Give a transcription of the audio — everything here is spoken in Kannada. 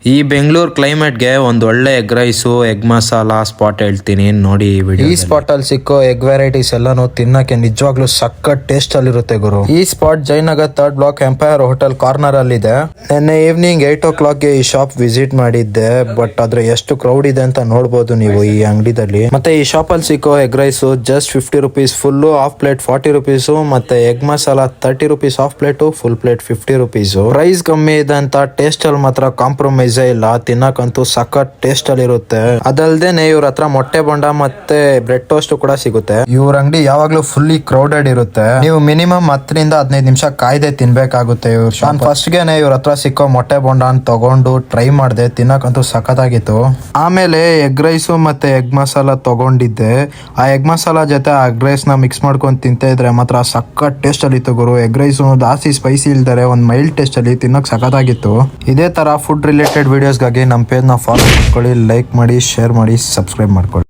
ಈ ಬೆಂಗಳೂರು ಕ್ಲೈಮೇಟ್ಗೆ ಒಂದು ಒಳ್ಳೆ egg rice egg masala spot ಹೇಳ್ತೀನಿ ನೋಡಿ ಈ ವಿಡಿಯೋ. ಈ ಸ್ಪಾಟ್ ಅಲ್ಲಿ ಸಿಕ್ಕೋ ಎಗ್ ವೆರೈಟೀಸ್ ಎಲ್ಲಾನು ತಿನ್ನಕ್ಕೆ ನಿಜವಾಗ್ಲೂ ಸಖತ್ ಟೇಸ್ಟ್ ಅಲ್ಲಿ ಇರುತ್ತೆ ಗುರು. ಈ spot Jayanagar 3rd block Empire Hotel corner ಅಲ್ಲಿ ಇದೆ. ನಿನ್ನೆ ಈವ್ನಿಂಗ್ 8 o'clock ಗೆ ಈ ಶಾಪ್ ವಿಸಿಟ್ ಮಾಡಿದ್ದೆ. ಬಟ್ ಆದ್ರೆ ಎಷ್ಟು ಕ್ರೌಡ್ ಇದೆ ಅಂತ ನೋಡಬಹುದು ನೀವು ಈ ಅಂಗಡಿದಲ್ಲಿ. ಮತ್ತೆ ಈ ಶಾಪ್ ಅಲ್ಲಿ ಸಿಕ್ಕೋ egg rice just 50 rupees full, half plate 40 rupees, ಮತ್ತೆ egg masala 30 rupees half plate, full plate 50 rupees. Price ಕಮ್ಮಿ ಇದೆ ಅಂತ ಟೇಸ್ಟ್ ಅಲ್ಲಿ ಮಾತ್ರ ಕಾಂಪ್ರಮೈಸ್ ಇಲ್ಲ. ತಿನ್ನಕಂತೂ ಸಖತ್ ಟೇಸ್ಟ್ ಅಲ್ಲಿ ಇರುತ್ತೆ. ಅದಲ್ದೇನೆ ಇವ್ರ ಹತ್ರ ಮೊಟ್ಟೆ ಬೊಂಡ ಮತ್ತೆ ಬ್ರೆಡ್ ಟೋಸ್ಟ್ ಕೂಡ ಸಿಗುತ್ತೆ. ಇವ್ರ ಅಂಗಡಿ ಯಾವಾಗ್ಲೂ ಫುಲ್ಲಿ ಕ್ರೌಡೆಡ್ ಇರುತ್ತೆ. ನೀವು ಮಿನಿಮಮ್ 10 ರಿಂದ 15 ನಿಮಿಷ ಕಾಯ್ದೆ ತಿನ್ಬೇಕಾಗುತ್ತೆ. ನಾನು ಫಸ್ಟ್ ಗೆನೆ ಇವ್ರ ಹತ್ರ ಸಿಕ್ಕೋ ಮೊಟ್ಟೆ ಬೊಂಡ ತಗೊಂಡು ಟ್ರೈ ಮಾಡಿದೆ. ತಿನ್ನಕಂತೂ ಸಖತ್ತಾಗಿತ್ತು. ಆಮೇಲೆ ಎಗ್ ರೈಸ್ ಮತ್ತೆ ಎಗ್ ಮಸಾಲಾ ತಗೊಂಡಿದ್ದೆ. ಆ ಎಗ್ ಮಸಾಲಾ ಜೊತೆ ಆ ಎಗ್ ರೈಸ್ ನ ಮಿಕ್ಸ್ ಮಾಡ್ಕೊಂಡು ತಿಂತಾ ಇದ್ರೆ ಮಾತ್ರ ಸಖತ್ ಟೇಸ್ಟ್ ಅಲ್ಲಿ ಇತ್ತು ಗುರು. ಎಗ್ ರೈಸ್ ಜಾಸ್ತಿ ಸ್ಪೈಸಿ ಇಲ್ದರೆ ಒಂದ್ ಮೈಲ್ಡ್ ಟೇಸ್ಟ್ ಅಲ್ಲಿ ತಿನ್ನಕ್ ಸಖತ್ತಾಗಿತ್ತು. ಇದೇ ತರ ಫುಡ್ ರಿಲೇಟೆಡ್ ವಿಡಿಯೋಸ್ಗಾಗಿ ನಮ್ಮ ಪೇಜ್ನ ಫಾಲೋ ಮಾಡ್ಕೊಳ್ಳಿ, ಲೈಕ್ ಮಾಡಿ, ಶೇರ್ ಮಾಡಿ, ಸಬ್ಸ್ಕ್ರೈಬ್ ಮಾಡ್ಕೊಳ್ಳಿ.